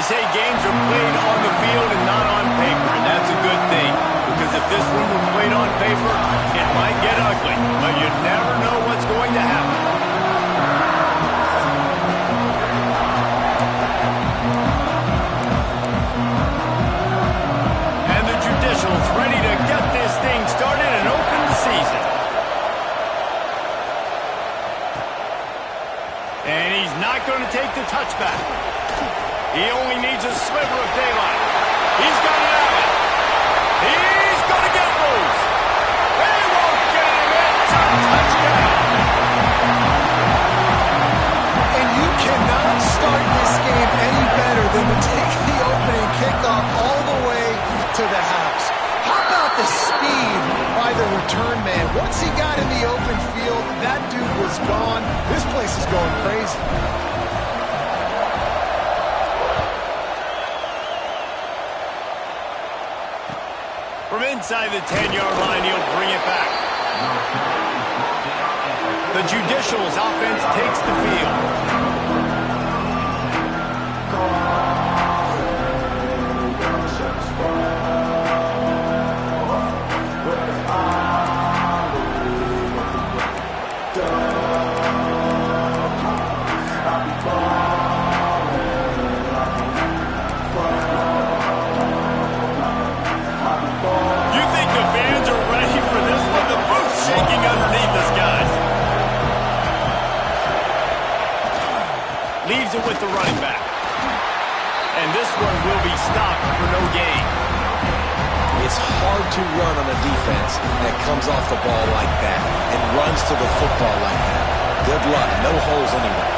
say games are played on the field and not on paper, and that's a good thing. Because if this one were played on paper, it might get ugly. But you never know what's going to happen. And the Judicial's ready to get this thing started and open the season. And he's not going to take the touchback. He only needs a sliver of daylight. He's got it out. He's going to get loose. They won't get him. It's a touchdown. And you cannot start this game any better than to take the opening kickoff all the way to the house. How about the speed by the return man? Once he got in the open field, that dude was gone. This place is going crazy. From inside the 10-yard line, he'll bring it back. The Judicial's offense takes the field. Shaking underneath us, guys. Leaves it with the running back. And this one will be stopped for no gain. It's hard to run on a defense that comes off the ball like that and runs to the football like that. Good luck. No holes anywhere.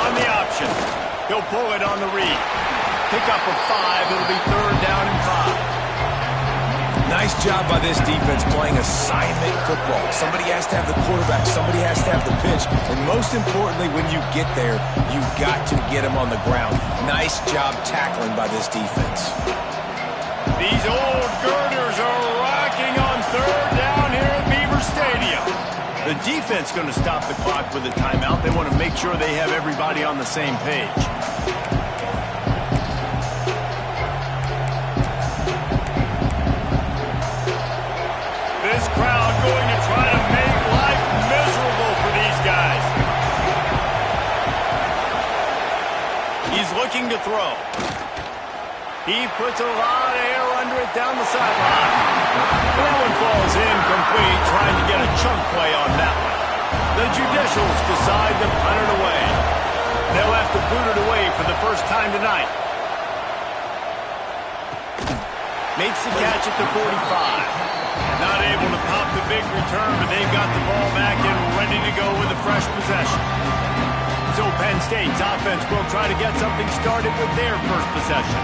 On the option. He'll pull it on the read. Pick up a 5. It'll be 3rd down and 5. Nice job by this defense playing assignment football. Somebody has to have the quarterback. Somebody has to have the pitch. And most importantly, when you get there, you got to get him on the ground. Nice job tackling by this defense. These old girders are rocking on 3rd down here at Beaver Stadium. The defense going to stop the clock with a timeout. They want to make sure they have everybody on the same page. This crowd going to try to make life miserable for these guys. He's looking to throw. He puts a lot of air under it down the sideline. That one falls incomplete, trying to get a chunk play on that one. The Judicials decide to punt it away. They'll have to boot it away for the first time tonight. Makes the catch at the 45. Not able to pop the big return, but they've got the ball back and ready to go with a fresh possession. So Penn State's offense will try to get something started with their first possession.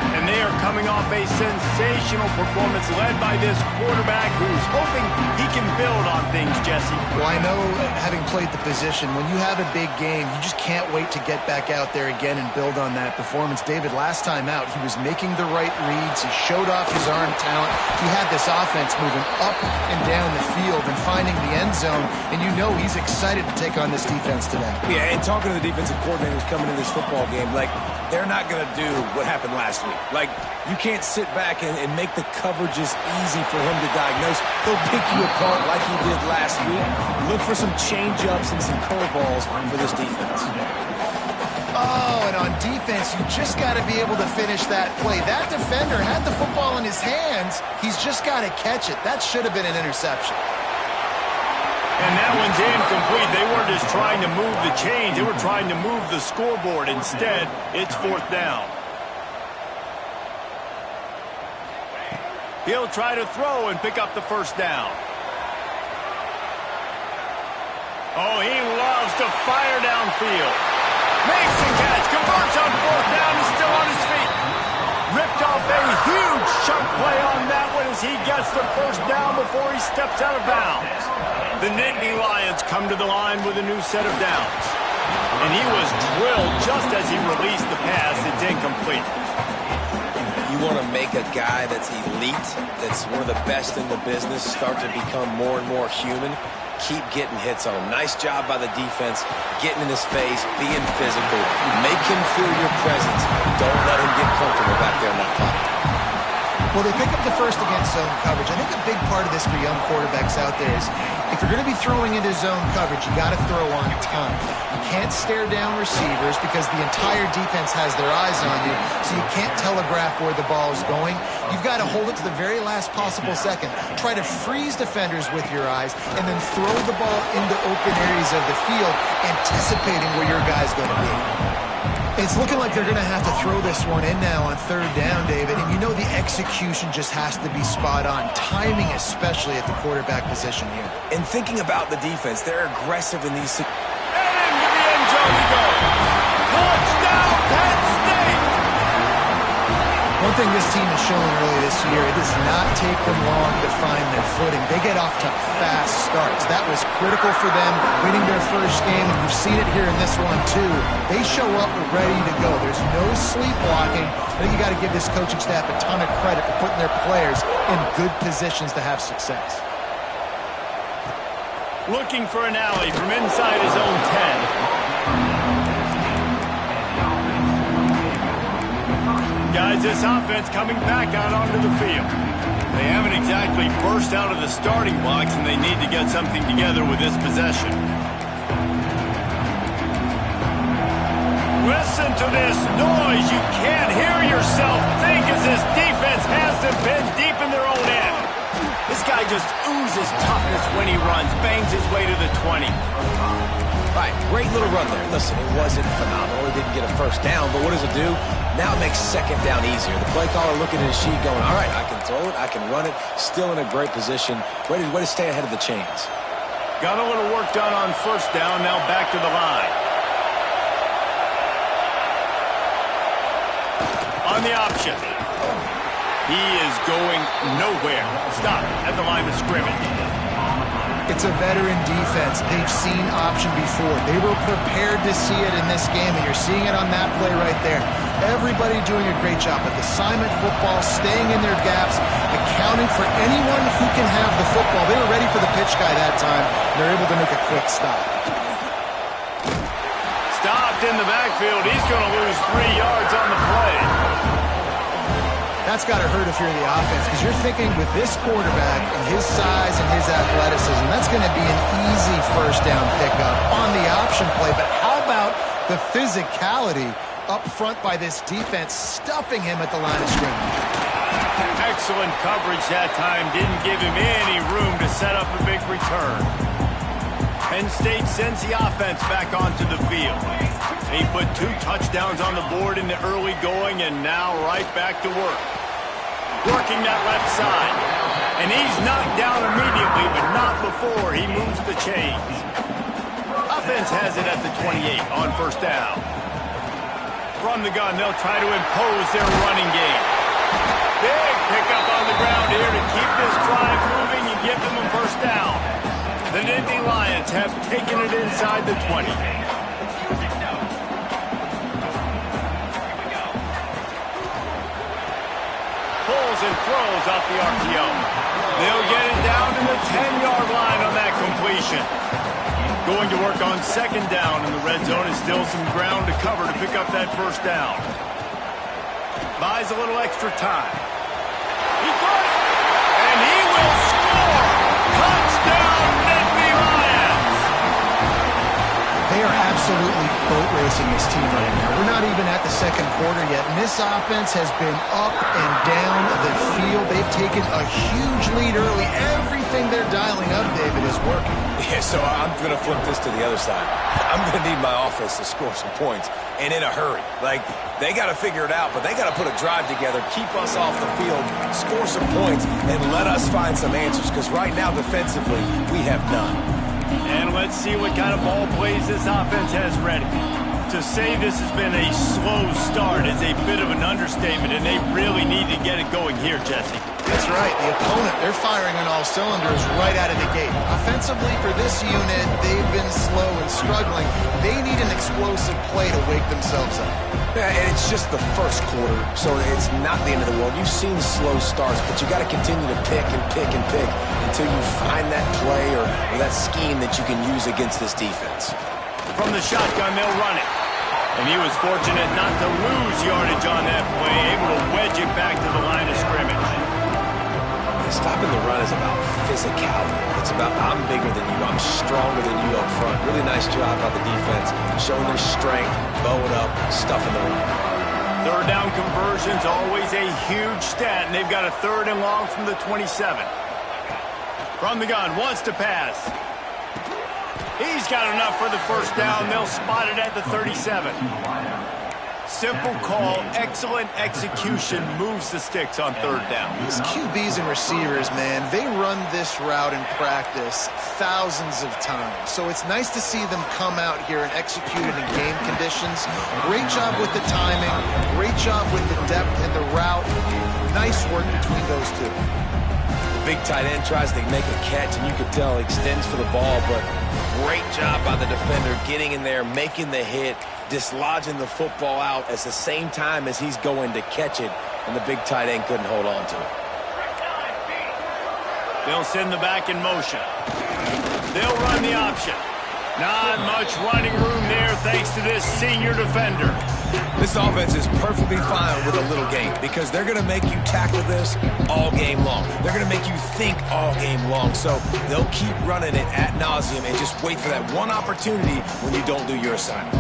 And they are coming off a sensational performance led by this quarterback who's hoping he can build on things, Jesse. Well, I know, having played the position, when you have a big game, you just can't wait to get back out there again and build on that performance. David, last time out, he was making the right reads. He showed off his arm talent. He had this offense moving up and down the field and finding the end zone, and you know he's excited to take on this defense today. Yeah, and talking to the defensive coordinators coming in this football game, like, they're not going to do what happened last week. Like, you can't sit back and make the coverages easy for him to diagnose. He'll pick you apart like he did last week. Look for some change-ups and some curveballs for this defense. Oh, and on defense, you just got to be able to finish that play. That defender had the football in his hands. He's just got to catch it. That should have been an interception. And that one's incomplete. They weren't just trying to move the chains. They were trying to move the scoreboard. Instead, it's 4th down. He'll try to throw and pick up the 1st down. Oh, he loves to fire downfield. Makes the catch. Converts on 4th down. He's still on his feet. Ripped off a huge chunk play on that one as he gets the 1st down before he steps out of bounds. The Nittany Lions come to the line with a new set of downs. And he was drilled just as he released the pass. It's incomplete. You want to make a guy that's elite, that's one of the best in the business, start to become more and more human. keep getting hits on him. Nice job by the defense, getting in his face, being physical. Make him feel your presence. Don't let him get comfortable back there in that pocket. Well, they pick up the first against zone coverage. I think a big part of this for young quarterbacks out there is if you're going to be throwing into zone coverage, you got to throw on time. You can't stare down receivers because the entire defense has their eyes on you, so you can't telegraph where the ball is going. You've got to hold it to the very last possible second. Try to freeze defenders with your eyes and then throw the ball into open areas of the field, anticipating where your guy's going to be. It's looking like they're going to have to throw this one in now on third down, David. And you know the execution just has to be spot on. Timing especially at the quarterback position here. And thinking about the defense, they're aggressive in these... And into the end zone he goes. Touchdown, Penn State! One thing this team has shown early this year, it does not take them long to find their footing. They get off to fast starts. That was critical for them winning their first game, and you've seen it here in this one too. They show up ready to go. There's no sleepwalking. I think you got to give this coaching staff a ton of credit for putting their players in good positions to have success. Looking for an alley from inside his own 10. Guys, this offense coming back out onto the field. They haven't exactly burst out of the starting blocks, and they need to get something together with this possession. Listen to this noise. You can't hear yourself think as this defense has them pinned deep in their own end. This guy just oozes toughness when he runs, bangs his way to the 20. Right, great little run there. Listen, it wasn't phenomenal. He didn't get a first down, but what does it do? Now it makes second down easier. The play caller looking at his sheet going, all right, I can throw it, I can run it, still in a great position, ready to stay ahead of the chains. Got a little work done on first down, now back to the line. On the option. He is going nowhere. Stop at the line of scrimmage. It's a veteran defense. They've seen option before. They were prepared to see it in this game, and you're seeing it on that play right there. Everybody doing a great job with assignment football, staying in their gaps, accounting for anyone who can have the football. They were ready for the pitch guy that time. They're able to make a quick stop. Stopped in the backfield. He's going to lose 3 yards on the play. That's got to hurt if you're the offense, because you're thinking with this quarterback and his size and his athleticism, that's going to be an easy first down pickup on the option play. But how about the physicality up front by this defense, stuffing him at the line of scrimmage? Excellent coverage that time. Didn't give him any room to set up a big return. Penn State sends the offense back onto the field. He put 2 touchdowns on the board in the early going, and now right back to work. Working that left side. And he's knocked down immediately, but not before he moves the chains. Offense has it at the 28 on first down. From the gun, they'll try to impose their running game. Big pickup on the ground here to keep this drive moving and give them a first down. The Nittany Lions have taken it inside the 20. Pulls and throws off the RPO. They'll get it down to the 10-yard line on that completion. Going to work on second down in the red zone is still some ground to cover to pick up that first down. Buys a little extra time. He got it! And he will score! Touchdown, Nittany Lions! They are absolutely boat racing this team right now. We're not even at the second quarter yet, and this offense has been up and down the field. They've taken a huge lead early. Everything they're dialing up, David, is working. Yeah, so I'm going to flip this to the other side. I'm going to need my offense to score some points, and in a hurry. Like, they got to figure it out, but they got to put a drive together, keep us off the field, score some points, and let us find some answers, because right now, defensively, we have none. And let's see what kind of ball plays this offense has ready. To say this has been a slow start is a bit of an understatement, and they really need to get it going here, Jesse. That's right. The opponent, they're firing on all cylinders right out of the gate. Offensively, for this unit, they've been slow and struggling. They need an explosive play to wake themselves up. Yeah, and it's just the first quarter, so it's not the end of the world. You've seen slow starts, but you got to continue to pick and pick and pick until you find that play or that scheme that you can use against this defense. From the shotgun, they'll run it. And he was fortunate not to lose yardage on that play, able to wedge it back to the line of scrimmage. Stopping the run is about physicality. It's about I'm bigger than you, I'm stronger than you up front. Really nice job by the defense, showing their strength, bow it up, stuffing the run. Third down conversion's always a huge stat, and they've got a 3rd and long from the 27. From the gun, wants to pass. He's got enough for the first down. They'll spot it at the 37. Simple call, excellent execution, moves the sticks on 3rd down. These QBs and receivers, man, they run this route in practice thousands of times. So it's nice to see them come out here and execute it in game conditions. Great job with the timing, great job with the depth and the route. Nice work between those two. Big tight end tries to make a catch, and you could tell he extends for the ball, but great job by the defender getting in there, making the hit, dislodging the football out at the same time as he's going to catch it, and the big tight end couldn't hold on to it. They'll send the back in motion. They'll run the option. Not much running room there thanks to this senior defender. This offense is perfectly fine with a little game because they're going to make you tackle this all game long. They're going to make you think all game long. So they'll keep running it ad nauseum and just wait for that one opportunity when you don't do your assignment.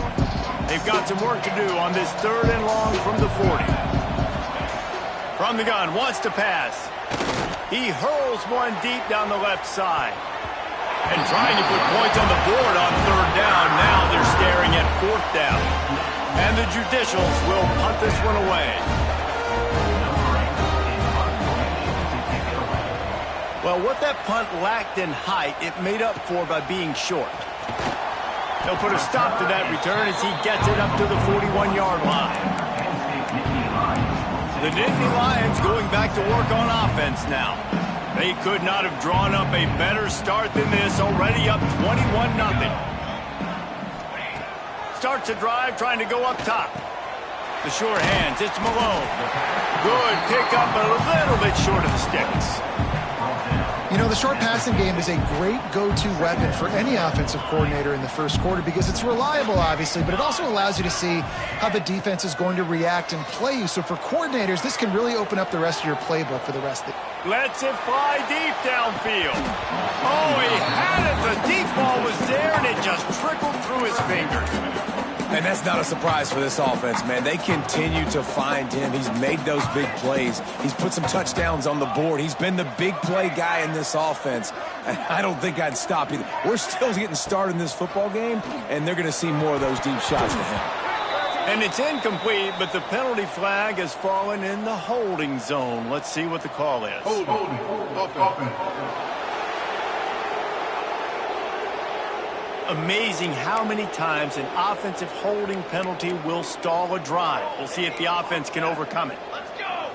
They've got some work to do on this 3rd and long from the 40. From the gun, wants to pass. He hurls one deep down the left side. And trying to put points on the board on 3rd down. Now they're staring at 4th down. And the Judicials will punt this one away. Well, what that punt lacked in height, it made up for by being short. They'll put a stop to that return as he gets it up to the 41-yard line. The Nittany Lions going back to work on offense now. They could not have drawn up a better start than this, already up 21-0. Starts a drive trying to go up top. The sure hands, it's Malone. Good pickup, but a little bit short of the sticks. You know, the short passing game is a great go-to weapon for any offensive coordinator in the first quarter because it's reliable, obviously, but it also allows you to see how the defense is going to react and play you. So for coordinators, this can really open up the rest of your playbook for the rest of the... Lets it fly deep downfield. Oh, he had it. The deep ball was there, and it just trickled through his fingers. And that's not a surprise for this offense, man. They continue to find him. He's made those big plays. He's put some touchdowns on the board. He's been the big play guy in this offense. And I don't think I'd stop either. We're still getting started in this football game, and they're going to see more of those deep shots to him. And it's incomplete, but the penalty flag has fallen in the holding zone. Let's see what the call is. Holding. Amazing how many times an offensive holding penalty will stall a drive. We'll see if the offense can overcome it. Let's go.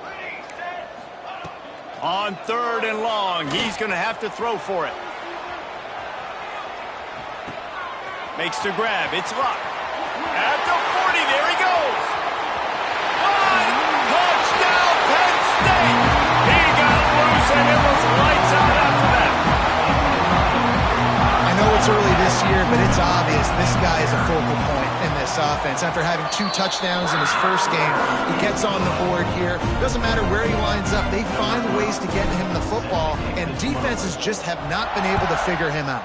Ready, set, up. On 3rd and long, he's going to have to throw for it. Makes the grab. It's Luck. At the 40, there he goes. Touchdown, Penn State. He got loose, and it was lights out after that. I know it's early this year, but it's obvious this guy is a focal point in this offense. After having 2 touchdowns in his first game, he gets on the board here. Doesn't matter where he lines up, they find ways to get him the football, and defenses just have not been able to figure him out.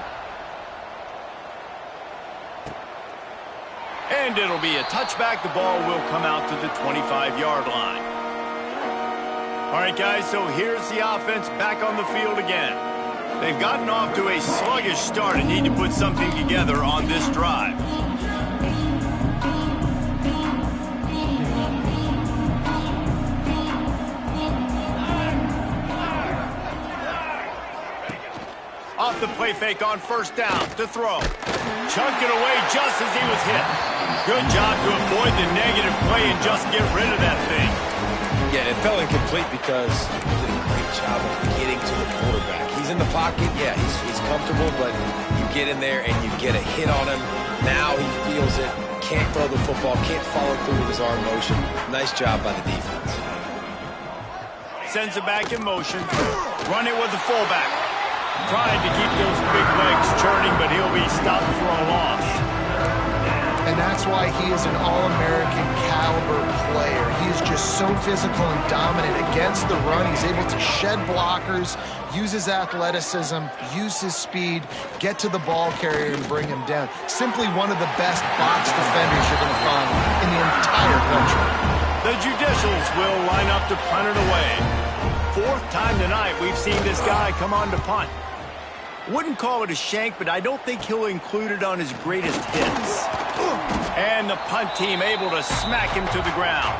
And it'll be a touchback. The ball will come out to the 25-yard line. All right, guys, so here's the offense back on the field again. They've gotten off to a sluggish start and need to put something together on this drive. Off the play fake on 1st down to throw. Chunked it away just as he was hit. Good job to avoid the negative play and just get rid of that thing. Yeah, it felt incomplete because he did a great job of getting to the quarterback. He's in the pocket. Yeah, he's comfortable, but you get in there and you get a hit on him. Now he feels it. Can't throw the football. Can't follow through with his arm motion. Nice job by the defense. Sends it back in motion. Run it with the fullback. Trying to keep those big legs churning, but he'll be stopped for a loss. And that's why he is an All-American caliber player. He is just so physical and dominant against the run. He's able to shed blockers, use his athleticism, use his speed, get to the ball carrier and bring him down. Simply one of the best box defenders you're going to find in the entire country. The Judicials will line up to punt it away. Fourth time tonight we've seen this guy come on to punt. Wouldn't call it a shank, but I don't think he'll include it on his greatest hits. And the punt team able to smack him to the ground.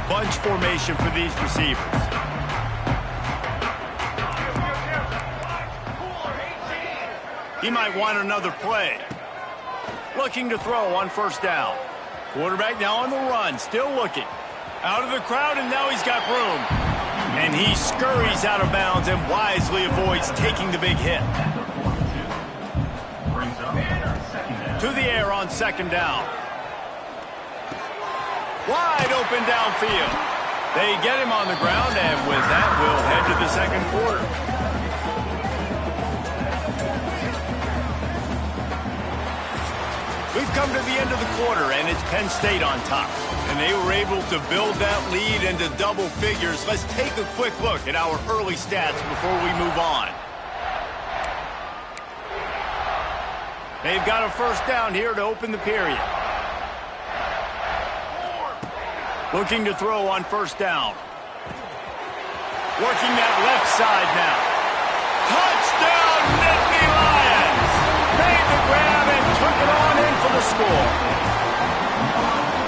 Bunch formation for these receivers. He might want another play. Looking to throw on first down. Quarterback now on the run, still looking. Out of the crowd, and now he's got room. And he scurries out of bounds and wisely avoids taking the big hit. To the air on second down. Wide open downfield. They get him on the ground, and with that, we'll head to the second quarter. We've come to the end of the quarter, and it's Penn State on top. And they were able to build that lead into double figures. Let's take a quick look at our early stats before we move on. They've got a first down here to open the period. Looking to throw on first down. Working that left side now. Touchdown, Nittany Lions! Made the grab and took it on in for the score.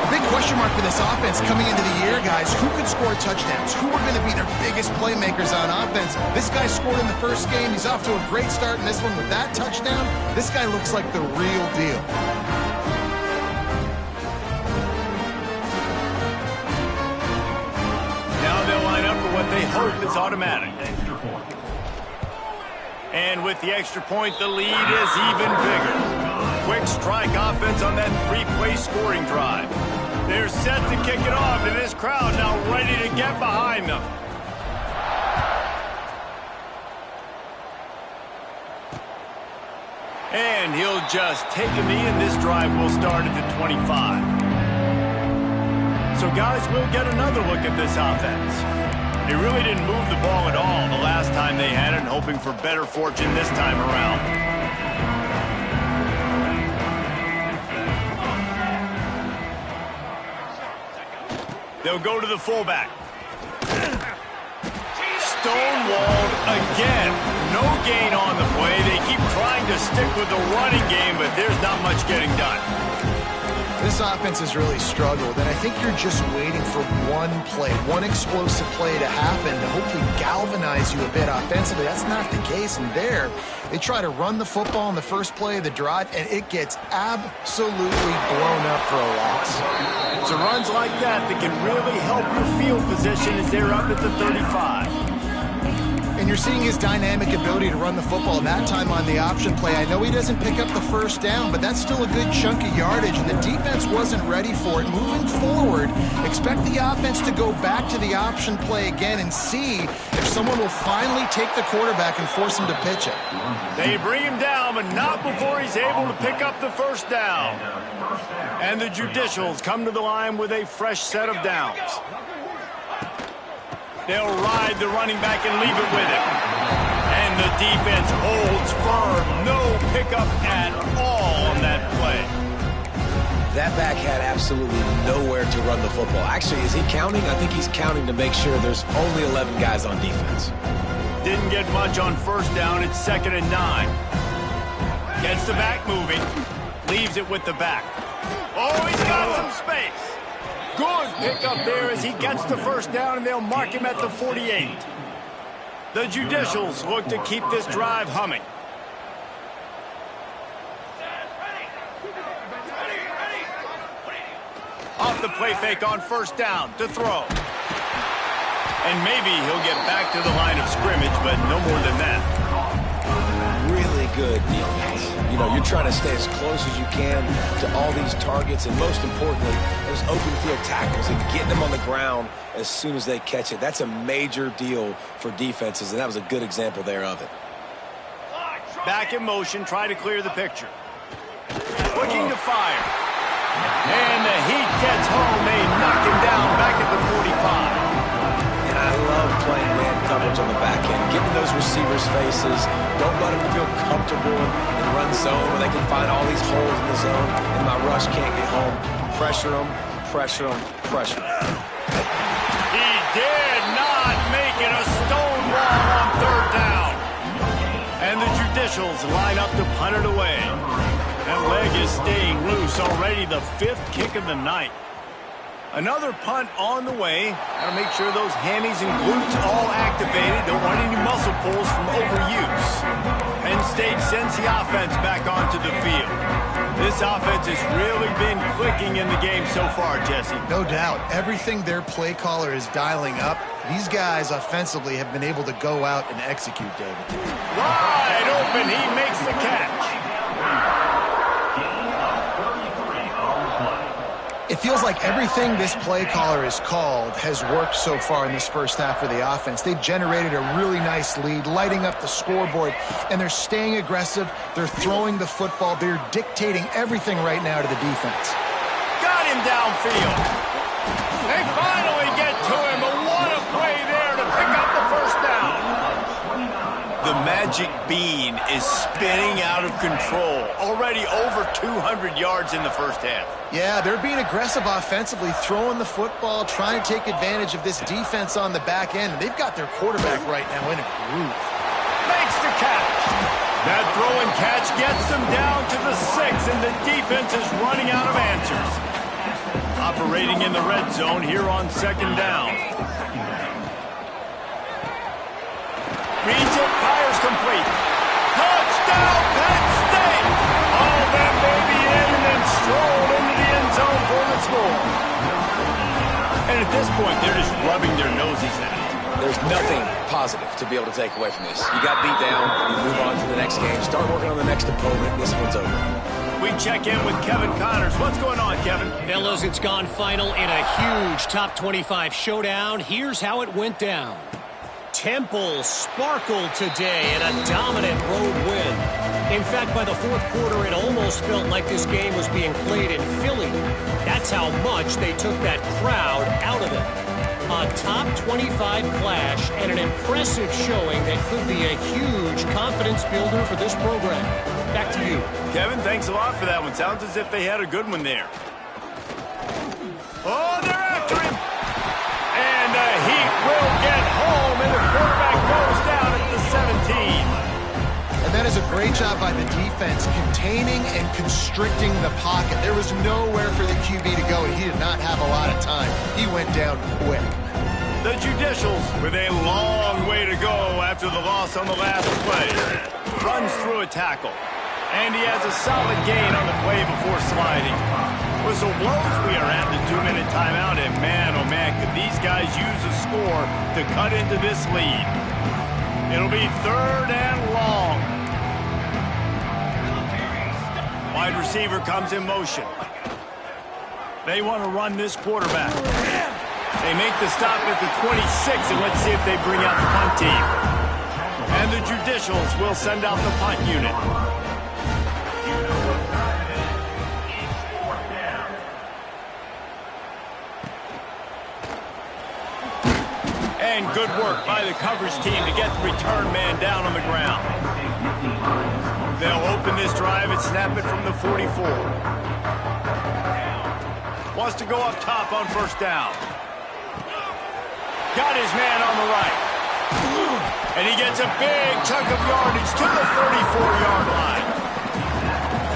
A big question mark for this offense coming into the year, guys. Who could score touchdowns? Who are going to be their biggest playmakers on offense? This guy scored in the first game. He's off to a great start in this one with that touchdown. This guy looks like the real deal. Now they'll line up for what they hope is automatic. And with the extra point, the lead is even bigger. Quick strike offense on that three-play scoring drive. They're set to kick it off, and this crowd now ready to get behind them. And he'll just take a knee, and this drive will start at the 25. So, guys, we'll get another look at this offense. They really didn't move the ball at all the last time they had it, hoping for better fortune this time around. They'll go to the fullback. Stonewalled again. No gain on the play. They keep trying to stick with the running game, but there's not much getting done. This offense has really struggled, and I think you're just waiting for one play, one explosive play to happen to hopefully galvanize you a bit offensively. That's not the case, and there, they try to run the football in the first play of the drive, and it gets absolutely blown up for a loss. It's runs like that that can really help your field position as they're up at the 35. And you're seeing his dynamic ability to run the football, that time on the option play. I know he doesn't pick up the first down, but that's still a good chunk of yardage, and the defense wasn't ready for it. Moving forward, expect the offense to go back to the option play again and see if someone will finally take the quarterback and force him to pitch it. They bring him down, but not before he's able to pick up the first down. And the Judicials come to the line with a fresh set of downs. They'll ride the running back and leave it with him. And the defense holds firm. No pickup at all on that play. That back had absolutely nowhere to run the football. Actually, is he counting? I think he's counting to make sure there's only 11 guys on defense. Didn't get much on first down. It's 2nd and 9. Gets the back moving. Leaves it with the back. Oh, he's got some space. Good pickup there as he gets the first down, and they'll mark him at the 48. The Judicials look to keep this drive humming. the play fake on first down to throw. And maybe he'll get back to the line of scrimmage, but no more than that. Really good defense. You know, you're trying to stay as close as you can to all these targets, and most importantly, those open field tackles and getting them on the ground as soon as they catch it. That's a major deal for defenses, and that was a good example there of it. Back in motion, try to clear the picture. Looking to fire. And the heat gets home. They knock him down back at the 45. And I love playing man coverage on the back end, getting those receivers' faces. Don't let them feel comfortable in run zone where they can find all these holes in the zone and my rush can't get home. Pressure them, pressure them, pressure them. He did not make it a stone wall on third down. And the Judicials line up to punt it away. That leg is staying loose, already the 5th kick of the night. Another punt on the way. Got to make sure those hammies and glutes all activated. Don't want any muscle pulls from overuse. Penn State sends the offense back onto the field. This offense has really been clicking in the game so far, Jesse. No doubt. Everything their play caller is dialing up, these guys offensively have been able to go out and execute, David. Wide open. He makes the catch. It feels like everything this play caller has called has worked so far in this first half for the offense. They've generated a really nice lead, lighting up the scoreboard, and they're staying aggressive. They're throwing the football. They're dictating everything right now to the defense. Got him downfield. They finally get to him, but what a play there to pick up the first down. The magic bean is spinning out of control. Already over 200 yards in the first half. Yeah, they're being aggressive offensively, throwing the football, trying to take advantage of this defense on the back end. And they've got their quarterback right now in a groove. Makes the catch. That throw and catch gets them down to the 6, and the defense is running out of answers. Operating in the red zone here on second down. Reads it, fires complete. Touchdown, Penn State! All that baby in and then strolled into the end zone for the score. And at this point, they're just rubbing their noses at it. There's nothing positive to be able to take away from this. You got beat down, you move on to the next game, start working on the next opponent. This one's over. We check in with Kevin Connors. What's going on, Kevin? Fellas, it's gone final in a huge top 25 showdown. Here's how it went down. Temple sparkled today in a dominant road win. In fact, by the fourth quarter, it almost felt like this game was being played in Philly. That's how much they took that crowd out of it. A top 25 clash and an impressive showing that could be a huge confidence builder for this program. Back to you. Kevin, thanks a lot for that one. Sounds as if they had a good one there. Oh, they're after him. And the Heat will get home, and the quarterback goes down at the 17. And that is a great job by the defense, containing and constricting the pocket. There was nowhere for the QB to go, and he did not have a lot of time. He went down quick. The Judicials with a long way to go after the loss on the last play. Runs through a tackle. And he has a solid gain on the play before sliding. Whistle blows, we are at the 2-minute timeout, and man, oh man, could these guys use a score to cut into this lead. It'll be 3rd and long. Wide receiver comes in motion. They want to run this quarterback. They make the stop at the 26, and let's see if they bring out the punt team. And the Judicials will send out the punt unit. And good work by the coverage team to get the return man down on the ground. They'll open this drive and snap it from the 44. Wants to go up top on first down. Got his man on the right. And he gets a big chunk of yardage to the 34-yard line.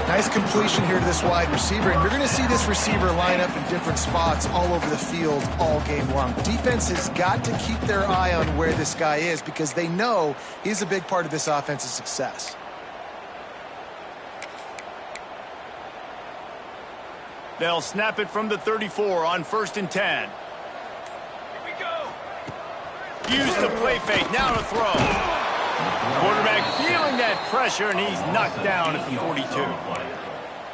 Nice completion here to this wide receiver, and you're going to see this receiver line up in different spots all over the field all game long. Defense has got to keep their eye on where this guy is because they know he's a big part of this offense's success. They'll snap it from the 34 on 1st and 10. Use the play fake, now to throw. Quarterback feeling that pressure, and he's knocked down at the 42.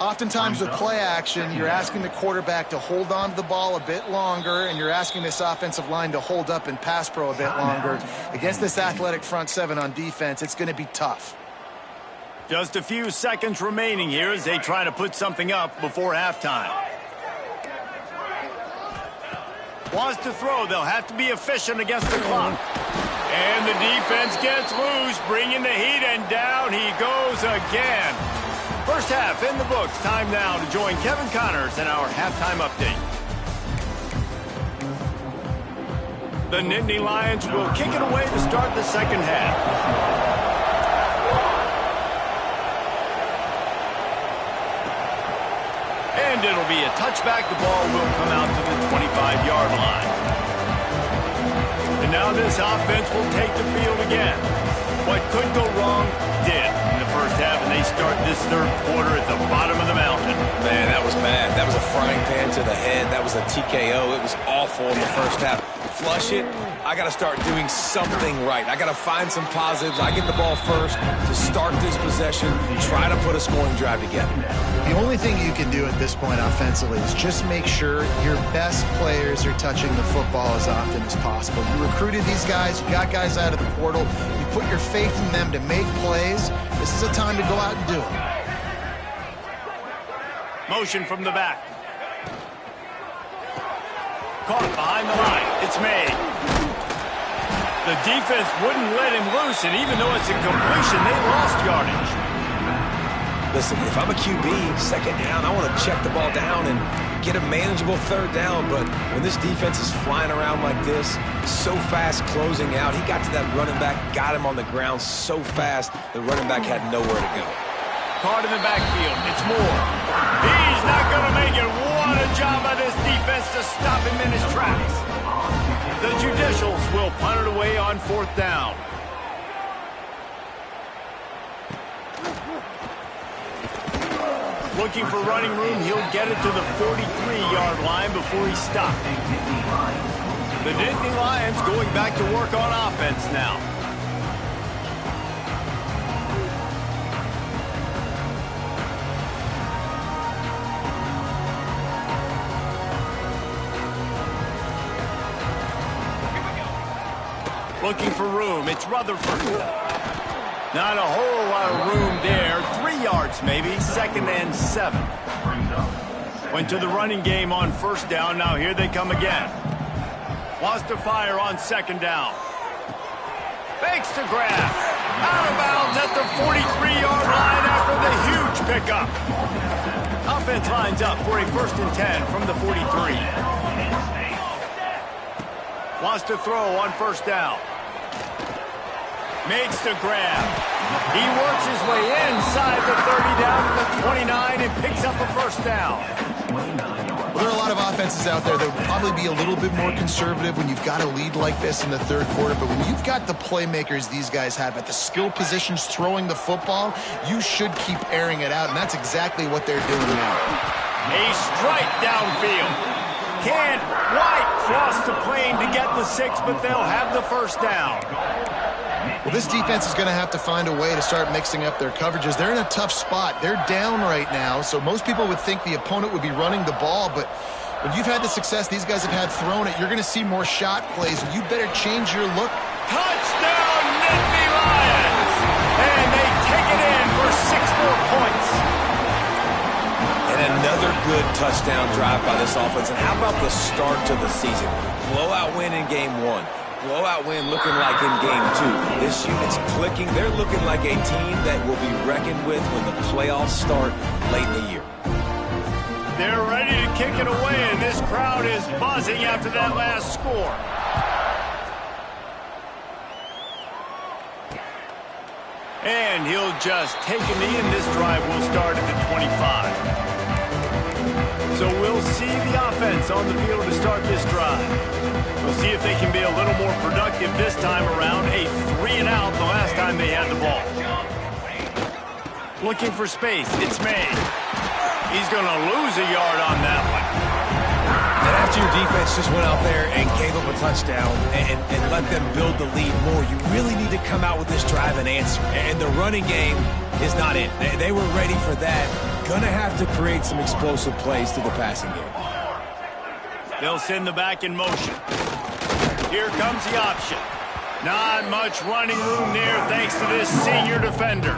Oftentimes with play action, you're asking the quarterback to hold on to the ball a bit longer, and you're asking this offensive line to hold up and pass pro a bit longer. Against this athletic front seven on defense, it's going to be tough. Just a few seconds remaining here as they try to put something up before halftime. Wants to throw. They'll have to be efficient against the clock. And the defense gets loose, bringing the heat, and down he goes again. First half in the books. Time now to join Kevin Connors in our halftime update. The Nittany Lions will kick it away to start the second half. And it'll be a touchback. The ball will come out to the 25-yard line. And now this offense will take the field again. What could go wrong did in the first half, and they start this third quarter at the bottom of the mountain. Man, that was bad. That was a frying pan to the head. That was a TKO. It was awful in the first half. Flush it. I got to start doing something right. I got to find some positives. I get the ball first to start this possession, try to put a scoring drive together. The only thing you can do at this point offensively is just make sure your best players are touching the football as often as possible. You recruited these guys, you got guys out of the portal, you put your faith in them to make plays. This is a time to go out and do it. Motion from the back. Caught behind the line. It's made. The defense wouldn't let him loose, and even though it's a completion, they lost yardage. Listen, if I'm a QB, second down, I want to check the ball down and get a manageable third down. But when this defense is flying around like this, so fast closing out, he got to that running back, got him on the ground so fast, the running back had nowhere to go. Caught in the backfield. It's Moore. He's not going to make it. What a job by this defense to stop him in his tracks. The Judicials will punt it away on 4th down. Looking for running room. He'll get it to the 43-yard line before he's stopped. The Nittany Lions going back to work on offense now. Looking for room. It's Rutherford. Not a whole lot of room there. 3 yards maybe. 2nd and 7. Went to the running game on 1st down. Now here they come again. Wants to fire on 2nd down. Fakes to grab. Out of bounds at the 43-yard line after the huge pickup. Offense lines up for a 1st and 10 from the 43. Wants to throw on 1st down. Makes the grab. He works his way inside the 30 down to the 29 and picks up a 1st down. Well, there are a lot of offenses out there that would probably be a little bit more conservative when you've got a lead like this in the third quarter. But when you've got the playmakers these guys have at the skill positions throwing the football, you should keep airing it out. And that's exactly what they're doing now. A strike downfield. Can't quite cross the plane to get the 6, but they'll have the 1st down. Well, this defense is going to have to find a way to start mixing up their coverages. They're in a tough spot. They're down right now, so most people would think the opponent would be running the ball, but when you've had the success these guys have had throwing it, you're going to see more shot plays, and you better change your look. Touchdown, Nittany Lions! And they take it in for 6 more points. And another good touchdown drive by this offense. And how about the start to the season? Blowout win in game 1. Blowout win looking like in game 2. This unit's clicking. They're looking like a team that will be reckoned with when the playoffs start late in the year. They're ready to kick it away, and this crowd is buzzing after that last score. And he'll just take a knee, and this drive will start at the 25. So we'll see the offense on the field to start this drive. We'll see if they can be a little more productive this time around. A 3-and-out the last time they had the ball. Looking for space. It's made. He's he's going to lose a yard on that one. And after your defense just went out there and gave up a touchdown and let them build the lead more, you really need to come out with this drive and answer. And the running game is not it. They were ready for that. Gonna have to create some explosive plays to the passing game. They'll send the back in motion. Here comes the option. Not much running room there thanks to this senior defender.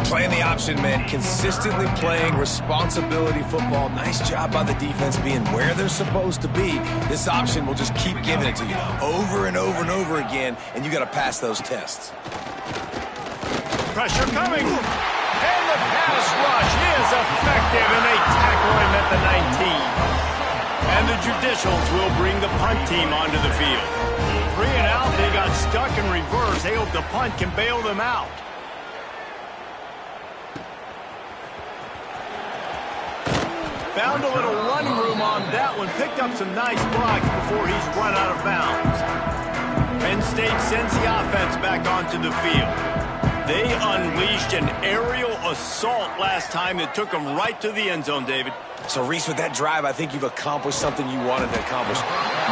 Playing the option, man. Consistently playing responsibility football. Nice job by the defense being where they're supposed to be. This option will just keep giving it to you over and over and over again, and you got to pass those tests. Pressure coming. And the pass rush is effective, and they tackle him at the 19. And the Judicials will bring the punt team onto the field. 3 and out, they got stuck in reverse. They hope the punt can bail them out. Found a little running room on that one. Picked up some nice blocks before he's run out of bounds. Penn State sends the offense back onto the field. They unleashed an aerial assault last time that took them right to the end zone, David. So, Reese, with that drive, I think you've accomplished something you wanted to accomplish.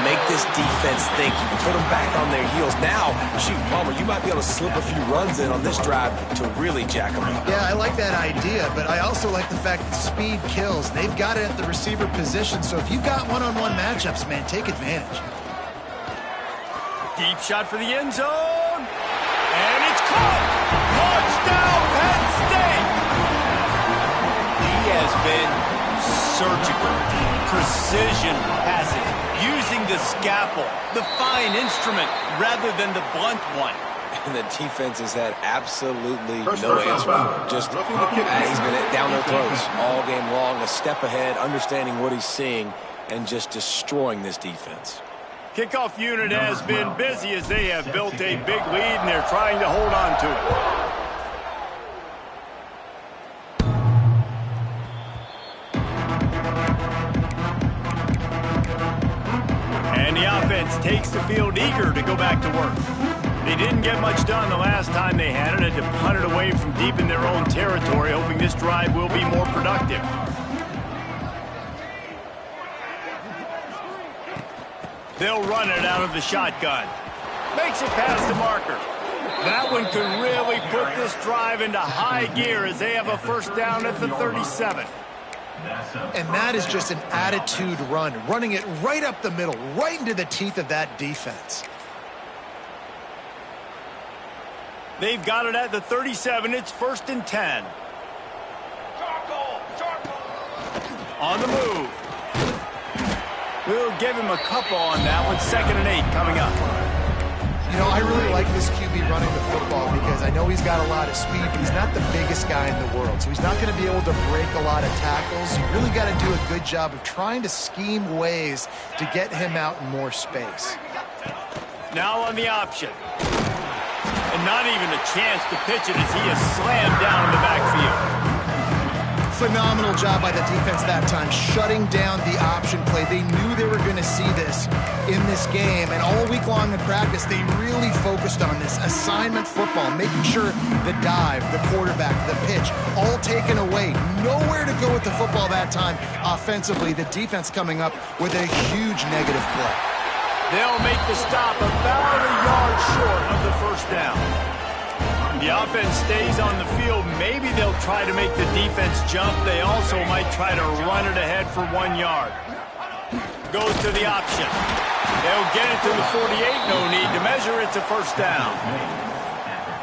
Make this defense think. You can put them back on their heels. Now, shoot, Palmer, you might be able to slip a few runs in on this drive to really jack them up. Yeah, I like that idea, but I also like the fact that speed kills. They've got it at the receiver position, so if you've got one-on-one matchups, man, take advantage. Deep shot for the end zone. And it's caught. Touchdown, Penn State. He has been surgical, precision passes, using the scalpel, the fine instrument, rather than the blunt one. And the defense has had absolutely no answer for it. Just, he's been down their throats all game long, a step ahead, understanding what he's seeing, and just destroying this defense. Kickoff unit has been busy as they have built a big lead, and they're trying to hold on to it. And the offense takes the field eager to go back to work. They didn't get much done the last time they had it, had to punt it away from deep in their own territory, hoping this drive will be more productive. They'll run it out of the shotgun. Makes it past the marker. That one could really put this drive into high gear as they have a first down at the 37. And that is just an attitude run, running it right up the middle, right into the teeth of that defense. They've got it at the 37. It's 1st and 10. On the move. We'll give him a couple on that one. 2nd and 8 coming up. You know, I really like this QB running the football because I know he's got a lot of speed, but he's not the biggest guy in the world. So he's not going to be able to break a lot of tackles. You really got to do a good job of trying to scheme ways to get him out in more space. Now on the option. And not even a chance to pitch it as he is slammed down in the backfield. Phenomenal job by the defense that time, shutting down the option play. They knew they were going to see this in this game, and all week long in practice, they really focused on this assignment football, making sure the dive, the quarterback, the pitch, all taken away. Nowhere to go with the football that time offensively. The defense coming up with a huge negative play. They'll make the stop about a yard short of the first down. The offense stays on the field. Maybe they'll try to make the defense jump. They also might try to run it ahead for 1 yard. Goes to the option. They'll get it to the 48. No need to measure. It's a first down.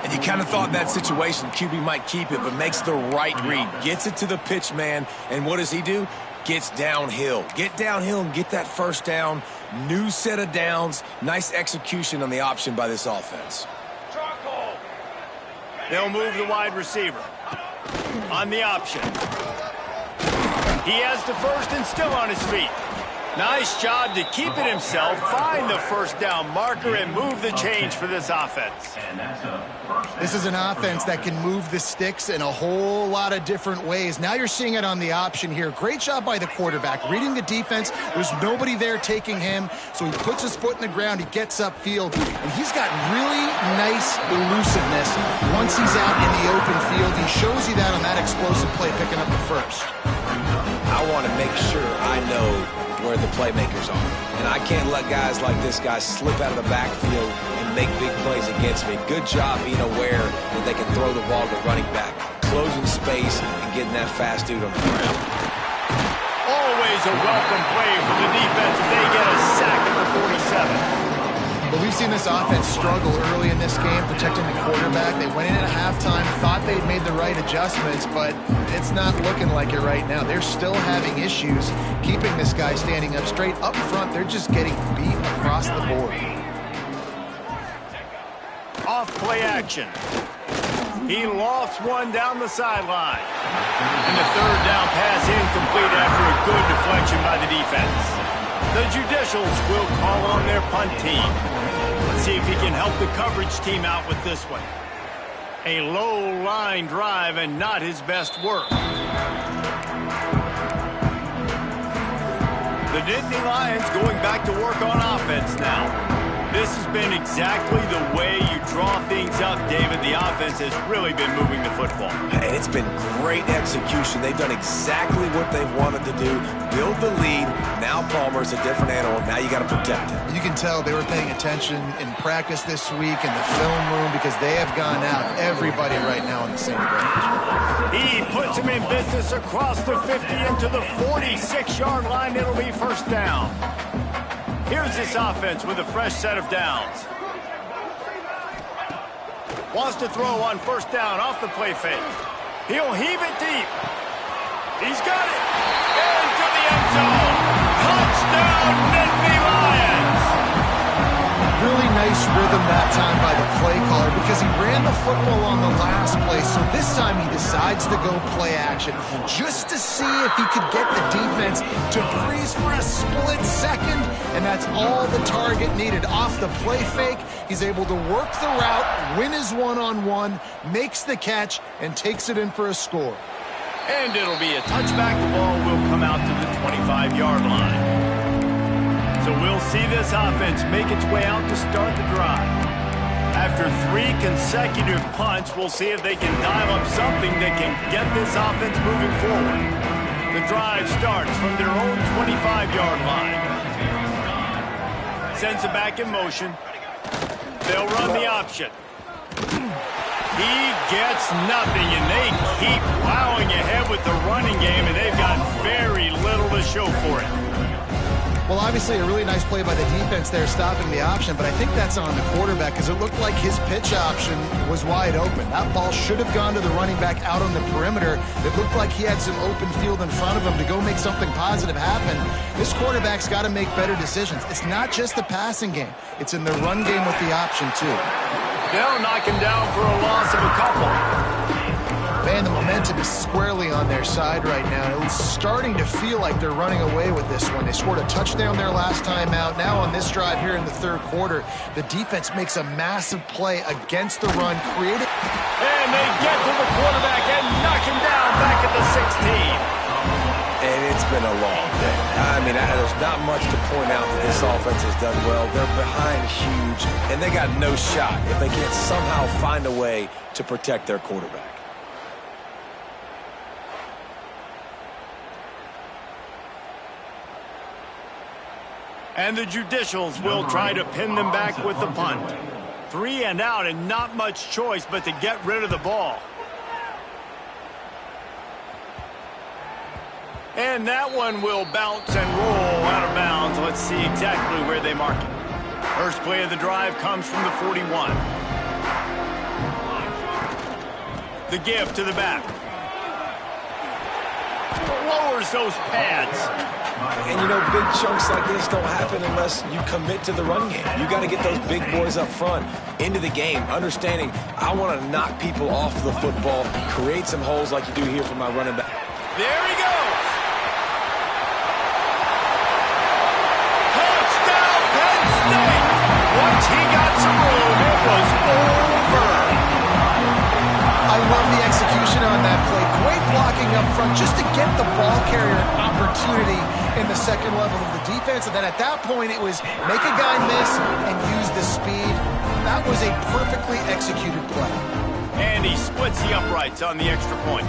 And you kind of thought that situation, QB might keep it, but makes the right read. Gets it to the pitch man, and what does he do? Gets downhill. Get downhill and get that first down. New set of downs. Nice execution on the option by this offense. They'll move the wide receiver. On the option. He has the first and still on his feet. Nice job to keep it himself, find the first down marker, and move the change for this offense. This is an offense that can move the sticks in a whole lot of different ways. Now you're seeing it on the option here. Great job by the quarterback. Reading the defense, there's nobody there taking him, so he puts his foot in the ground, he gets upfield, and he's got really nice elusiveness once he's out in the open field. He shows you that on that explosive play, picking up the first. want to make sure I know where the playmakers are. And I can't let guys like this guy slip out of the backfield and make big plays against me. Good job being aware that they can throw the ball to running back, closing space and getting that fast dude on the ground. Always a welcome play for the defense as they get a sack at the 47. But we've seen this offense struggle early in this game, protecting the quarterback. They went in at halftime, thought they'd made the right adjustments, but it's not looking like it right now. They're still having issues keeping this guy standing up straight. Up front, they're just getting beat across the board. Off play action. He lofts one down the sideline. And the third down pass incomplete after a good deflection by the defense. The Judicials will call on their punt team. Let's see if he can help the coverage team out with this one. A low line drive and not his best work. The Nittany Lions going back to work on offense now. This has been exactly the way you draw things up, David. The offense has really been moving the football. And it's been great execution. They've done exactly what they've wanted to do. Build the lead. Now Palmer's a different animal. Now you got to protect him. You can tell they were paying attention in practice this week in the film room because they have gone out. Everybody right now on the same page. He puts him in business across the 50 into the 46-yard line. It'll be first down. Here's this offense with a fresh set of downs. Wants to throw on first down off the play fake. He'll heave it deep. He's got it. Into the end zone. Touchdown, Nittany Lions. Really nice rhythm that time by the play caller because he ran the football on the last play. So this time he decides to go play action just to see if he could get the defense to freeze for a split second. And that's all the target needed. Off the play fake, he's able to work the route, win his one-on-one, makes the catch, and takes it in for a score. And it'll be a touchback. The ball will come out to the 25-yard line. So we'll see this offense make its way out to start the drive. After 3 consecutive punts, we'll see if they can dial up something that can get this offense moving forward. The drive starts from their own 25-yard line. Sends it back in motion. They'll run the option. He gets nothing, and they keep plowing ahead with the running game, and they've got very little to show for it. Well, obviously a really nice play by the defense there stopping the option, but I think that's on the quarterback because it looked like his pitch option was wide open. That ball should have gone to the running back out on the perimeter. It looked like he had some open field in front of him to go make something positive happen. This quarterback's got to make better decisions. It's not just the passing game. It's in the run game with the option, too. They'll knock him down for a loss of a couple. Man, the momentum is squarely on their side right now. It's starting to feel like they're running away with this one. They scored a touchdown their last time out. Now on this drive here in the third quarter, the defense makes a massive play against the run, created. And they get to the quarterback and knock him down back at the 16. And it's been a long day. I mean, there's not much to point out that this offense has done well. They're behind huge, and they got no shot if they can't somehow find a way to protect their quarterback. And the Judicials will try to pin them back with the punt. 3 and out and not much choice but to get rid of the ball. And that one will bounce and roll out of bounds. Let's see exactly where they mark it. First play of the drive comes from the 41. The give to the back. Lowers those pads. And, you know, big chunks like this don't happen unless you commit to the run game. You got to get those big boys up front into the game, understanding I want to knock people off the football, create some holes like you do here for my running back. There he goes. Touchdown, Penn State. Once he got some room, it was over. I love the execution on that play. Great blocking up front just to get the ball carrier an opportunity in the second level of the defense. And then at that point, it was make a guy miss and use the speed. That was a perfectly executed play. And he splits the uprights on the extra point.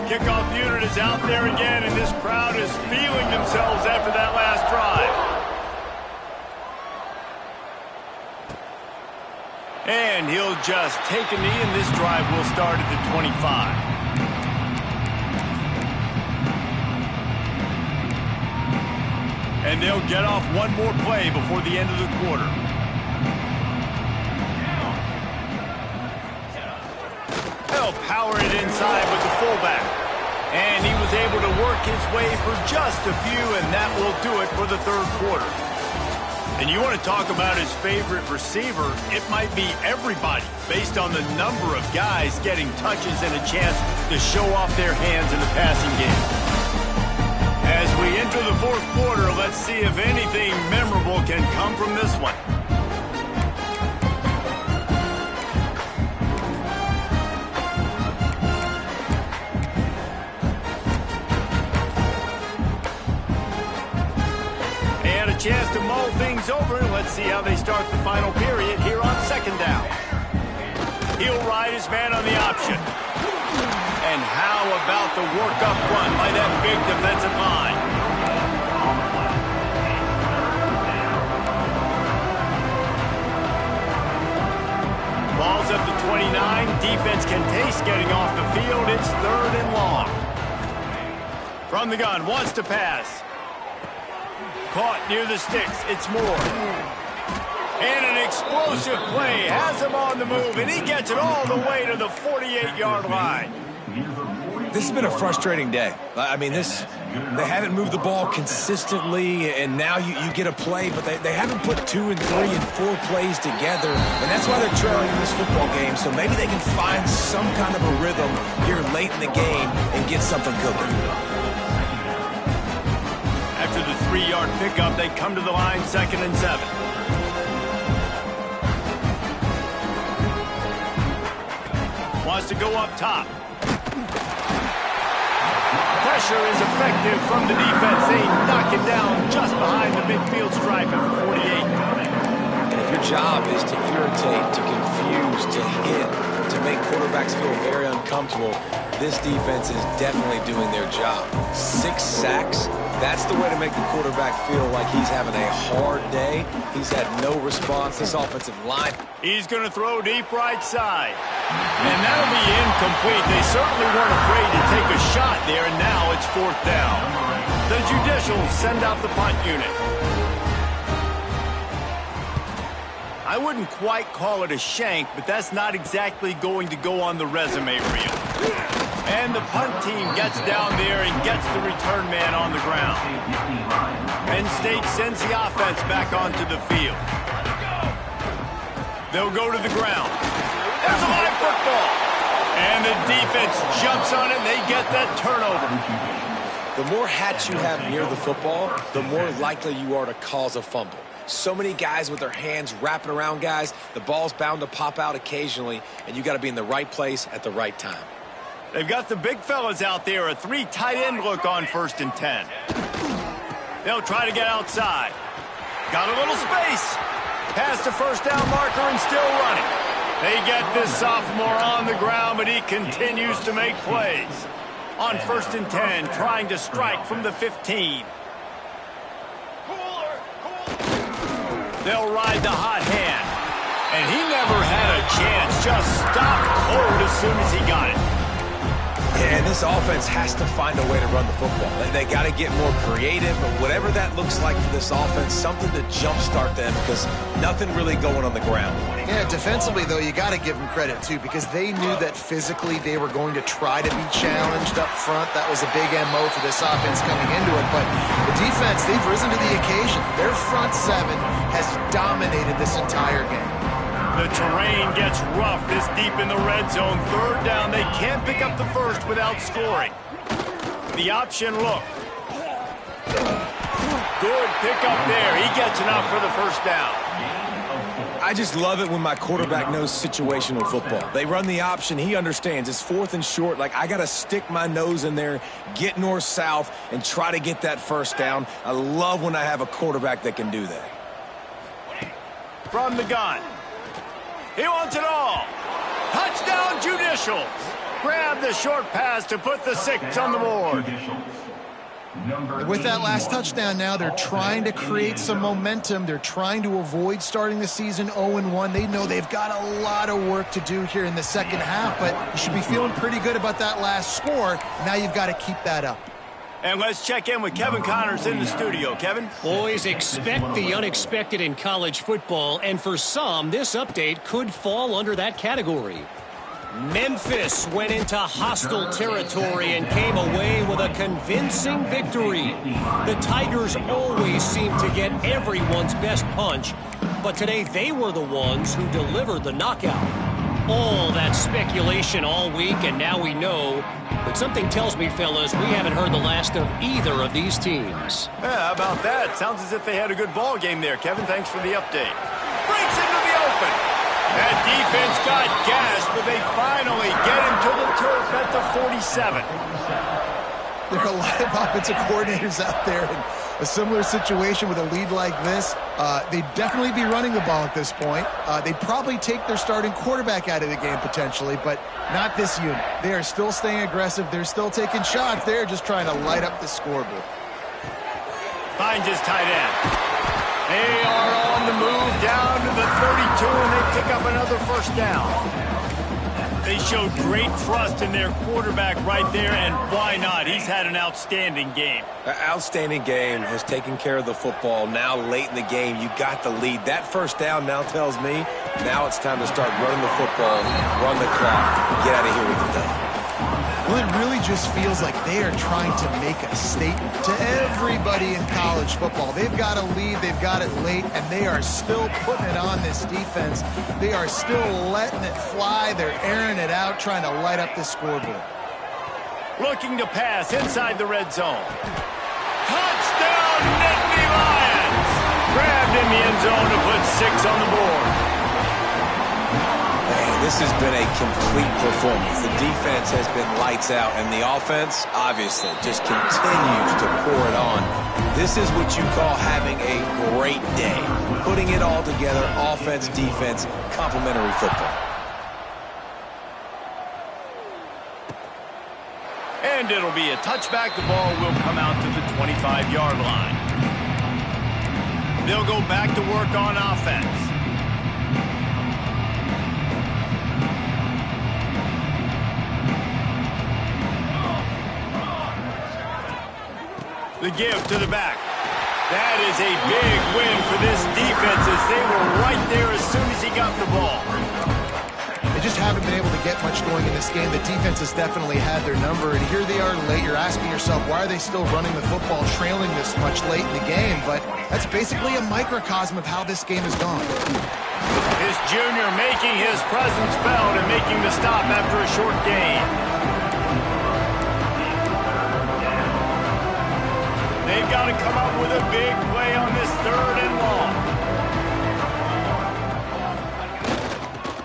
Kickoff unit is out there again, and this crowd is feeling themselves after that last drive. And he'll just take a knee, and this drive will start at the 25. And they'll get off one more play before the end of the quarter. They'll power it inside with the fullback. And he was able to work his way for just a few, and that will do it for the third quarter. And you want to talk about his favorite receiver, it might be everybody based on the number of guys getting touches and a chance to show off their hands in the passing game. As we enter the fourth quarter, let's see if anything memorable can come from this one. And a chance to mull things over. Let's see how they start the final period here on second down. He'll ride his man on the option. And how about the work up front by that big defensive line? Ball's up to 29. Defense can taste getting off the field. It's third and long. From the gun, wants to pass. Caught near the sticks. It's Moore. And an explosive play. Has him on the move, and he gets it all the way to the 48-yard line. This has been a frustrating day. I mean, they haven't moved the ball consistently, and now you get a play, but they haven't put 2 and 3 and 4 plays together, and that's why they're trailing in this football game. So maybe they can find some kind of a rhythm here late in the game and get something cooking. After the 3-yard pickup, they come to the line, 2nd and 7. Wants to go up top. Pressure is effective from the defense. They knock it down just behind the midfield stripe at the 48. And if your job is to irritate, to confuse, to hit, to make quarterbacks feel very uncomfortable, this defense is definitely doing their job. 6 sacks, that's the way to make the quarterback feel like he's having a hard day. He's had no response. This offensive line. He's going to throw deep right side. And that'll be incomplete. They certainly weren't afraid to take a shot there, and now it's 4th down. The Judicials send out the punt unit. I wouldn't quite call it a shank, but that's not exactly going to go on the resume reel. And the punt team gets down there and gets the return man on the ground. Penn State sends the offense back onto the field. They'll go to the ground. There's a live football. And the defense jumps on it, and they get that turnover. The more hats you have near the football, the more likely you are to cause a fumble. So many guys with their hands wrapping around guys, the ball's bound to pop out occasionally, and you got to be in the right place at the right time. They've got the big fellas out there, a 3 tight end look on 1st and 10. They'll try to get outside. Got a little space. Past the first down marker and still running. They get this sophomore on the ground, but he continues to make plays. On 1st and 10, trying to strike from the 15. They'll ride the hot hand. And he never had a chance. Just stopped cold as soon as he got it. And this offense has to find a way to run the football. They got to get more creative, but whatever that looks like for this offense, something to jumpstart them because nothing really going on the ground. Yeah, defensively, though, you got to give them credit, too, because they knew that physically they were going to try to be challenged up front. That was a big MO for this offense coming into it. But the defense, they've risen to the occasion. Their front 7 has dominated this entire game. The terrain gets rough this deep in the red zone. 3rd down, they can't pick up the first without scoring. The option look. Good pickup there. He gets enough for the first down. I just love it when my quarterback knows situational football. They run the option. He understands. It's 4th and short. Like, I got to stick my nose in there, get north-south, and try to get that first down. I love when I have a quarterback that can do that. From the gun. He wants it all. Touchdown, Judicials. Grab the short pass to put the 6 on the board. With that last touchdown now, they're trying to create some momentum. They're trying to avoid starting the season 0-1. They know they've got a lot of work to do here in the second half, but you should be feeling pretty good about that last score. Now you've got to keep that up. And let's check in with Kevin Connors in the studio. Kevin? Boys, expect the unexpected in college football, and for some, this update could fall under that category. Memphis went into hostile territory and came away with a convincing victory. The Tigers always seem to get everyone's best punch, but today they were the ones who delivered the knockout. All that speculation all week, and now we know. But something tells me, fellas, we haven't heard the last of either of these teams. Yeah, how about that? Sounds as if they had a good ball game there, Kevin. Thanks for the update. Breaks into the open. That defense got gashed, but they finally get him to the turf at the 47. There are a lot of offensive coordinators out there in a similar situation with a lead like this. They'd definitely be running the ball at this point. They'd probably take their starting quarterback out of the game potentially, but not this unit. They are still staying aggressive. They're still taking shots. They're just trying to light up the scoreboard. Finds his tight end. They are on the move down to the 32, and they pick up another first down. They showed great trust in their quarterback right there, and why not? He's had an outstanding game. An outstanding game, has taken care of the football. Now late in the game, you got the lead. That first down now tells me now it's time to start running the football, run the clock, get out of here with the dub. Well, it really just feels like they are trying to make a statement to everybody in college football. They've got a lead, they've got it late, and they are still putting it on this defense. They are still letting it fly. They're airing it out, trying to light up the scoreboard. Looking to pass inside the red zone. Touchdown, Nittany Lions! Grabbed in the end zone to put 6 on the board. This has been a complete performance. The defense has been lights out, and the offense, obviously, just continues to pour it on. This is what you call having a great day. Putting it all together, offense, defense, complementary football. And it'll be a touchback. The ball will come out to the 25-yard line. They'll go back to work on offense. The give to the back. That is a big win for this defense as they were right there as soon as he got the ball. They just haven't been able to get much going in this game. The defense has definitely had their number, and here they are late. You're asking yourself, why are they still running the football, trailing this much late in the game? But that's basically a microcosm of how this game has gone. This junior making his presence felt and making the stop after a short gain. They've got to come up with a big play on this 3rd and long.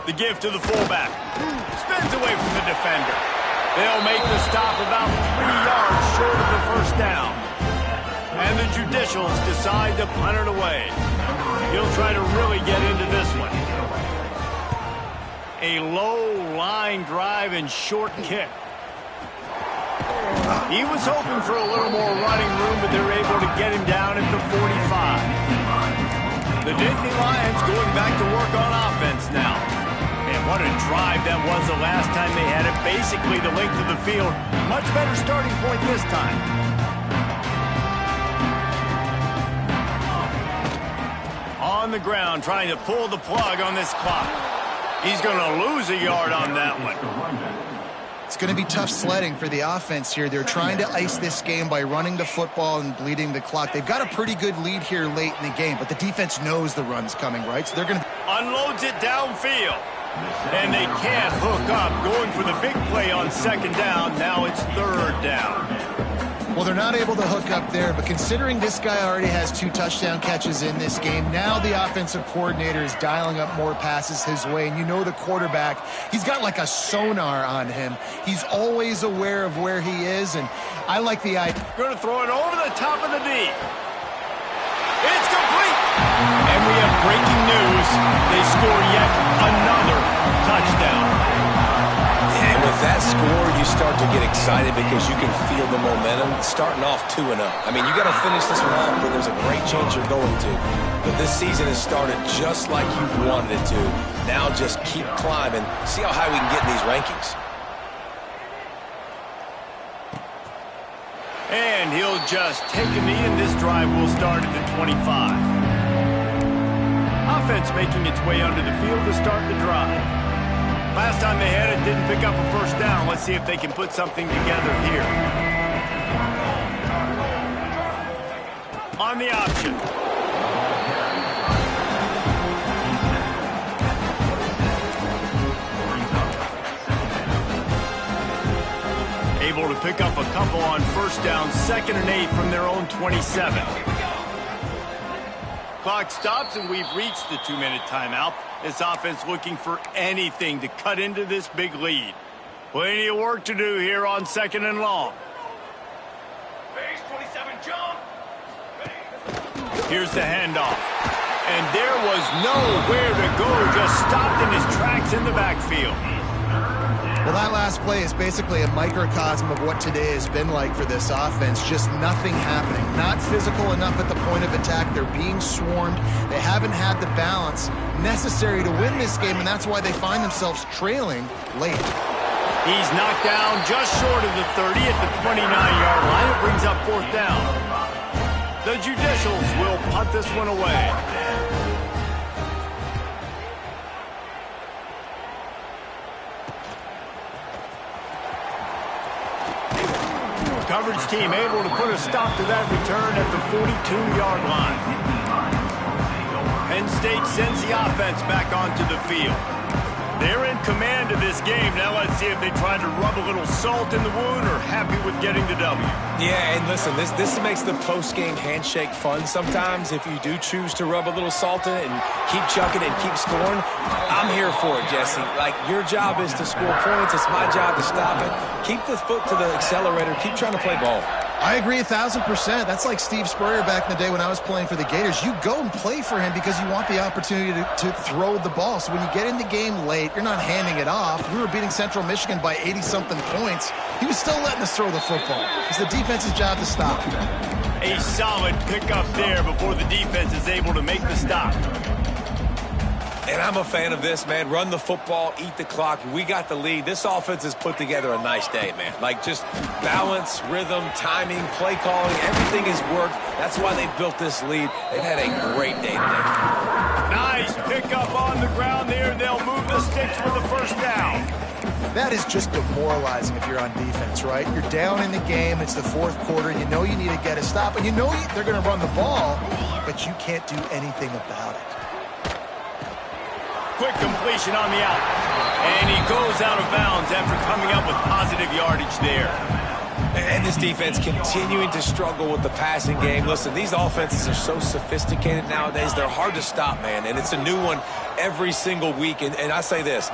The give to the fullback. Spins away from the defender. They'll make the stop about 3 yards short of the first down. And the Judicials decide to punt it away. He'll try to really get into this one. A low line drive and short kick. He was hoping for a little more running room, but they're able to get him down at the 45. The Nittany Lions going back to work on offense now. And what a drive that was the last time they had it. Basically the length of the field. Much better starting point this time. On the ground, trying to pull the plug on this clock. He's going to lose a yard on that one. It's going to be tough sledding for the offense here. They're trying to ice this game by running the football and bleeding the clock. They've got a pretty good lead here late in the game, but the defense knows the run's coming, right? So they're going to... Unloads it downfield. And they can't hook up. Going for the big play on 2nd down. Now it's 3rd down. Well, they're not able to hook up there, but considering this guy already has 2 touchdown catches in this game, now the offensive coordinator is dialing up more passes his way, and you know the quarterback, he's got like a sonar on him. He's always aware of where he is, and I like the idea. Going to throw it over the top of the D. It's complete! And we have breaking news. They score yet another touchdown. And with With that score, you start to get excited because you can feel the momentum starting off 2-0. I mean, you got to finish this one off, but there's a great chance you're going to. But this season has started just like you wanted it to. Now just keep climbing. See how high we can get in these rankings. And he'll just take a knee, and this drive will start at the 25. Offense making its way under the field to start the drive. Last time they had it, didn't pick up a first down. Let's see if they can put something together here. On the option. Able to pick up a couple on first down, 2nd and 8 from their own 27. Clock stops, and we've reached the 2-minute timeout. This offense looking for anything to cut into this big lead. Plenty of work to do here on 2nd and long. Base 27, jump. Here's the handoff. And there was nowhere to go, just stopped in his tracks in the backfield. Well, that last play is basically a microcosm of what today has been like for this offense. Just nothing happening. Not physical enough at the point of attack. They're being swarmed. They haven't had the balance necessary to win this game, and that's why they find themselves trailing late. He's knocked down just short of the 30 at the 29-yard line. It brings up 4th down. The Judicials will punt this one away. Coverage team able to put a stop to that return at the 42-yard line. Penn State sends the offense back onto the field. They're in command of this game. Now let's see if they try to rub a little salt in the wound or happy with getting the W. Yeah, and listen, this makes the post-game handshake fun sometimes if you do choose to rub a little salt in it and keep chucking and keep scoring. I'm here for it, Jesse. Like, your job is to score points. It's my job to stop it. Keep the foot to the accelerator. Keep trying to play ball. I agree 1,000%. That's like Steve Spurrier back in the day when I was playing for the Gators. You go and play for him because you want the opportunity to throw the ball. So when you get in the game late, you're not handing it off. We were beating Central Michigan by 80-something points. He was still letting us throw the football. It's the defense's job to stop. A solid pickup there before the defense is able to make the stop. And I'm a fan of this, man. Run the football, eat the clock. We got the lead. This offense has put together a nice day, man. Like, just balance, rhythm, timing, play calling, everything has worked. That's why they built this lead. They've had a great day today. Nice pickup on the ground there. They'll move the sticks for the first down. That is just demoralizing if you're on defense, right? You're down in the game. It's the 4th quarter. You know you need to get a stop, and you know they're going to run the ball, but you can't do anything about it. Quick completion on the out. And he goes out of bounds after coming up with positive yardage there. And this defense continuing to struggle with the passing game. Listen, these offenses are so sophisticated nowadays. They're hard to stop, man. And it's a new one every single week. And I say this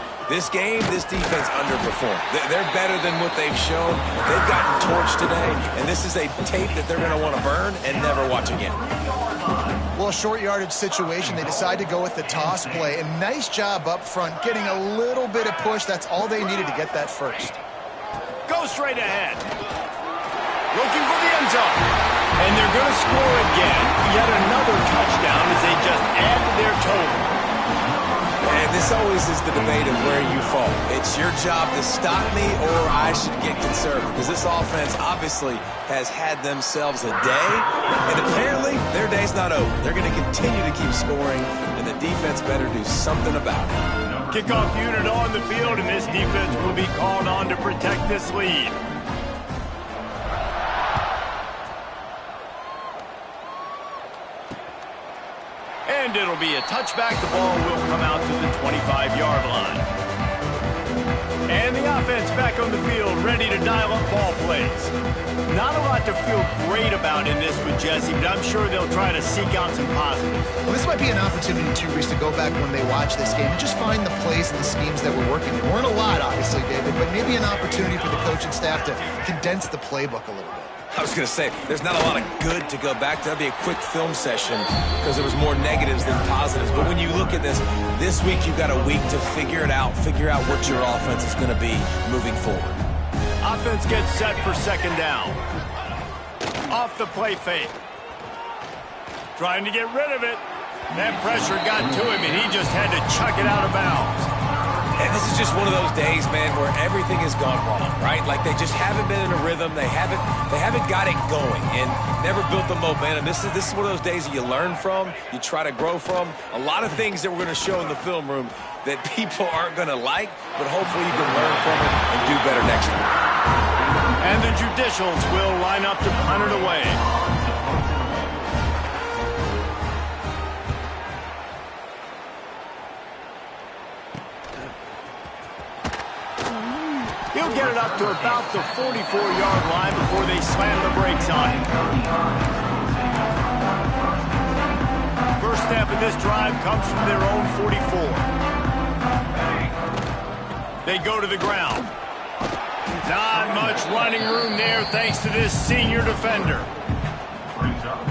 game, this defense underperformed. They're better than what they've shown. They've gotten torched today. And this is a tape that they're going to want to burn and never watch again. Well, a short yardage situation, they decide to go with the toss play. And nice job up front, getting a little bit of push. That's all they needed to get that first. Go straight ahead. Looking for the end zone. And they're going to score again. Yet another touchdown as they just add to their total. And this always is the debate of where you fall. It's your job to stop me or I should get conservative. Because this offense obviously has had themselves a day. And apparently their day's not over. They're going to continue to keep scoring. And the defense better do something about it. Kickoff unit on the field, and this defense will be called on to protect this lead. And it'll be a touchback. The ball will come out to the 25-yard line. And the offense back on the field, ready to dial up ball plays. Not a lot to feel great about in this with Jesse, but I'm sure they'll try to seek out some positives. Well, this might be an opportunity, too, Reese, to go back when they watch this game and just find the plays and the schemes that were working. There weren't a lot, obviously, David, but maybe an opportunity for the coaching staff to condense the playbook a little bit. I was going to say, there's not a lot of good to go back to. That'd be a quick film session because there was more negatives than positives. But when you look at this week you've got a week to figure it out, figure out what your offense is going to be moving forward. Offense gets set for second down. Off the play fake. Trying to get rid of it. That pressure got to him, and he just had to chuck it out of bounds. And this is just one of those days, man, where everything has gone wrong, right? Like they just haven't been in a rhythm. They haven't got it going and never built the momentum. This is one of those days that you learn from, you try to grow from. A lot of things that we're going to show in the film room that people aren't going to like, but hopefully you can learn from it and do better next time. And the Judicials will line up to punt it away. He'll get it up to about the 44-yard line before they slam the brakes on him. First step in this drive comes from their own 44. They go to the ground. Not much running room there thanks to this senior defender. Brings up